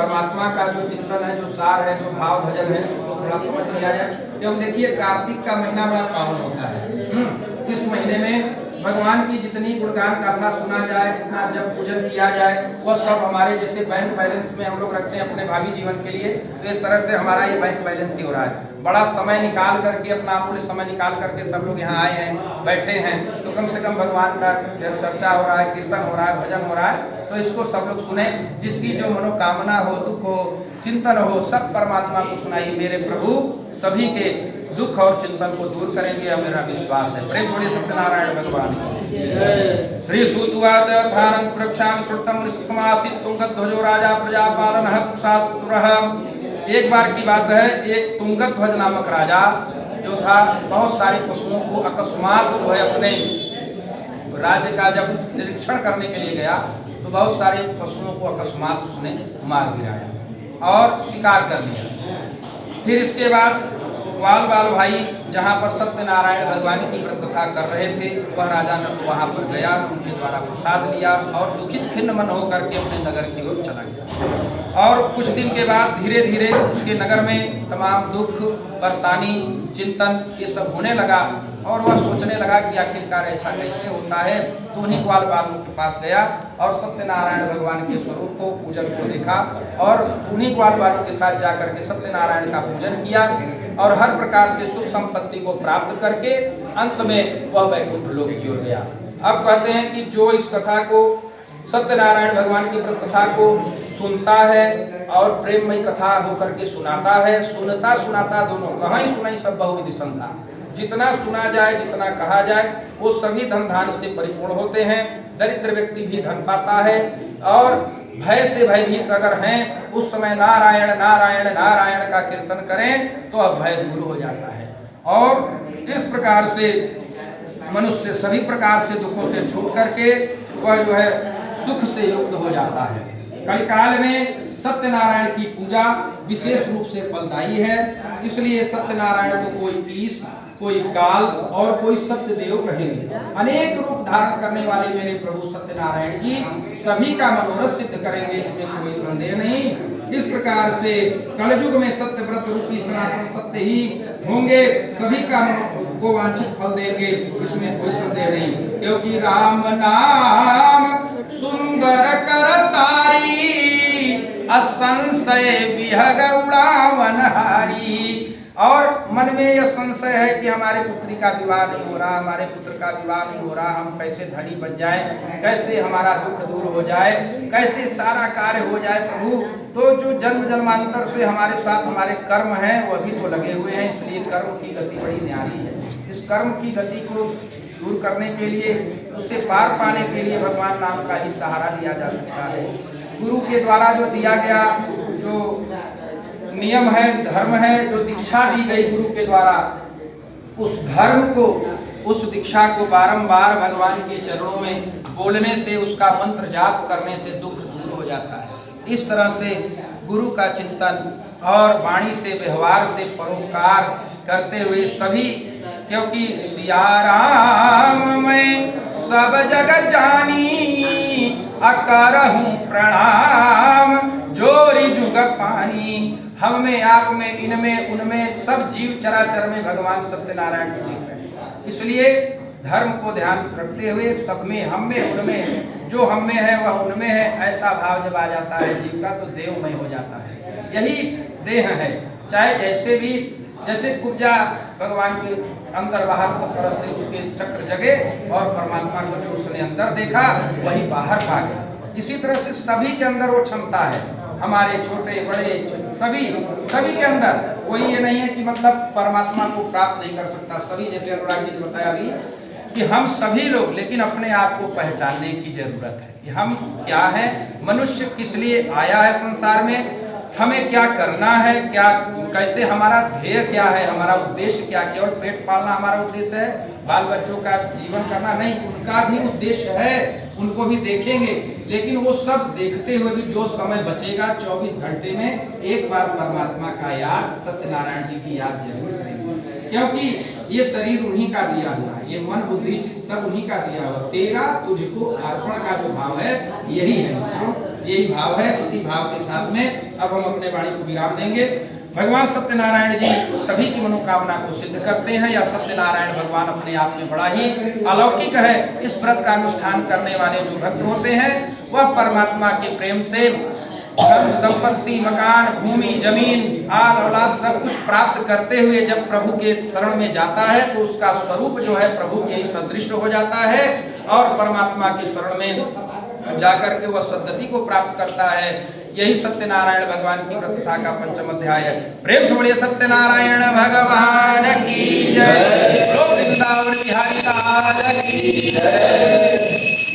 परमात्मा का जो चिंतन है, जो सार है, जो भाव भजन है, उसको थोड़ा समझ लिया जाए। क्योंकि देखिए कार्तिक का महीना बड़ा पावन होता है। इस महीने में भगवान की जितनी गुणगान गाथा सुना जाए, जितना जब पूजन किया जाए, वह सब हमारे जैसे बैंक बैलेंस में हम लोग रखते हैं अपने भावी जीवन के लिए, तो इस तरह से हमारा ये बैंक बैलेंस ही हो रहा है। बड़ा समय निकाल करके, अपना अमूल्य समय निकाल करके सब लोग यहाँ आए हैं, बैठे हैं, तो कम से कम भगवान का चर्चा हो रहा है, कीर्तन हो रहा है, भजन हो रहा है, तो इसको सब लोग सुने। जिसकी जो मनोकामना हो, दुख हो, चिंतन हो, सब परमात्मा को सुनाइए। मेरे प्रभु सभी के दुख और चिंतन को दूर करेंगे, यह मेरा विश्वास है। प्रेम थोड़े सत्यनारायण भगवान श्री सूतवाच धारं प्रक्षाम श्रुतम ऋषिकमासीत तुंगध्वजो राजा प्रजापालनः सातुरः। एक बार की बात है, एक तुंगध्वज नामक राजा जो था, बहुत सारे पशुओं को अकस्मात जो है अपने राज्य का जब निरीक्षण करने के लिए गया, तो बहुत सारे पशुओं को अकस्मात उसने मार गिराया और शिकार कर लिया। फिर इसके बाद ग्वाल बाल भाई जहाँ पर सत्यनारायण भगवान की व्रत कथा कर रहे थे, वह राजा न तो वहाँ पर गया, न उनके द्वारा प्रसाद लिया, और दुखित खिन्न मन होकर के अपने नगर की ओर चला गया। और कुछ दिन के बाद धीरे धीरे उसके नगर में तमाम दुख, परेशानी, चिंतन ये सब होने लगा, और वह सोचने लगा कि आखिरकार ऐसा कैसे होता है। तो उन्हीं ग्वाल बालों के पास गया और सत्यनारायण भगवान के स्वरूप को, पूजन को देखा, और उन्हीं ग्वाल बालों के साथ जाकर के सत्यनारायण का पूजन किया, और हर प्रकार से सुख संपत्ति को प्राप्त करके अंत में वह वैकुंठ लोक की ओर गया। अब कहते हैं कि जो इस कथा को, सत्यनारायण भगवान की व्रत कथा को सुनता है और प्रेममयी कथा होकर के सुनाता है, सुनता सुनाता दोनों, कहाँ ही सुनाई सब बहुविधि संता, जितना सुना जाए, जितना कहा जाए, वो सभी धन धान्य से परिपूर्ण होते हैं। दरिद्र व्यक्ति भी धन पाता है, और भय से भयभीत अगर हैं, उस समय नारायण नारायण नारायण का कीर्तन करें तो अब भय दूर हो जाता है, और इस प्रकार से मनुष्य सभी प्रकार से दुखों से छूट करके वह जो है सुख से युक्त हो जाता है। कलिकाल में सत्यनारायण की पूजा विशेष रूप से फलदायी है, इसलिए सत्यनारायण को कोई ईश, कोई काल और कोई सत्यदेव कहेंगे। अनेक रूप धारण करने वाले मेरे प्रभु सत्यनारायण जी सभी का मनोरथ सिद्ध करेंगे, इसमें कोई संदेह नहीं। इस प्रकार से कलयुग में सत्य व्रत रूपी सनातन सत्य ही होंगे, सभी का को वांछित फल देंगे, इसमें कोई संदेह नहीं। क्योंकि राम नाम सुंदर करतारी, असंशय विहग उड़ावनहारी। और मन में यह संशय है कि हमारे पुत्री का विवाह नहीं हो रहा, हमारे पुत्र का विवाह नहीं हो रहा, हम कैसे धनी बन जाए, कैसे हमारा दुख दूर हो जाए, कैसे सारा कार्य हो जाए प्रभु। तो जो जन्म जन्मांतर से हमारे साथ हमारे कर्म हैं, वह भी तो लगे हुए हैं, इसलिए कर्म की गति बड़ी न्यारी है। इस कर्म की गति को दूर करने के लिए, उससे पार पाने के लिए भगवान नाम का ही सहारा लिया जा सकता है। गुरु के द्वारा जो दिया गया जो नियम है, धर्म है, जो दीक्षा दी गई गुरु के द्वारा, उस धर्म को, उस दीक्षा को बारंबार भगवान के चरणों में बोलने से, उसका मंत्र जाप करने से दुख दूर हो जाता है। इस तरह से गुरु का चिंतन और वाणी से, व्यवहार से परोपकार करते हुए सभी, क्योंकि सिया राम मैं सब जगत जानी, अकरहूं प्रणाम जोरी जुग पानी। हम में, आप में, इनमें, उनमें, सब जीव चराचर में भगवान सत्यनारायण जी दिख रहे हैं। इसलिए धर्म को ध्यान रखते हुए सब में, हम में, उनमें, जो हम में है वह उनमें है, ऐसा भाव जब आ जाता है जीव का, तो देवमय हो जाता है। यही देह है, चाहे जैसे भी, जैसे कुब्जा भगवान के अंदर बाहर सब तरह से उसके चक्र जगे, और परमात्मा को जो उसने अंदर देखा वही बाहर पा गया। इसी तरह से सभी के अंदर वो क्षमता है, हमारे छोटे बड़े सभी के अंदर। कोई ये नहीं है कि मतलब परमात्मा को प्राप्त नहीं कर सकता। सभी, जैसे अनुराग जी ने बताया अभी कि हम सभी लोग, लेकिन अपने आप को पहचानने की जरूरत है कि हम क्या हैं, मनुष्य किस लिए आया है संसार में, हमें क्या करना है, क्या, कैसे, हमारा ध्येय क्या है, हमारा उद्देश्य क्या। केवल पेट पालना हमारा उद्देश्य है, बाल बच्चों का जीवन करना नहीं, उनका भी उद्देश्य है, उनको भी देखेंगे। लेकिन वो सब देखते हुए भी जो समय बचेगा 24 घंटे में एक बार परमात्मा का याद, सत्यनारायण जी की याद जरूर करेंगे। क्योंकि ये शरीर उन्हीं का दिया हुआ है, ये मन बुद्धि चित्त सब उन्हीं का दिया हुआ। तेरा तुझको अर्पण का जो भाव है यही है, यही भाव है। इसी भाव के साथ में अब हम अपने वाणी को विराम देंगे। भगवान सत्यनारायण जी सभी की मनोकामना को सिद्ध करते हैं। या सत्यनारायण भगवान अपने आप में बड़ा ही अलौकिक है। इस व्रत का अनुष्ठान करने वाले जो भक्त होते हैं वह परमात्मा के प्रेम से धन संपत्ति मकान भूमि जमीन आल औलाद सब कुछ प्राप्त करते हुए जब प्रभु के शरण में जाता है तो उसका स्वरूप जो है प्रभु के सदृश हो जाता है और परमात्मा के शरण में जाकर के वह सद्गति को प्राप्त करता है। यही सत्यनारायण भगवान की व्रत कथा का पंचम अध्याय है। प्रेम से बोलिए सत्यनारायण भगवान की जय। वृंदावन बिहारी लाल की जय।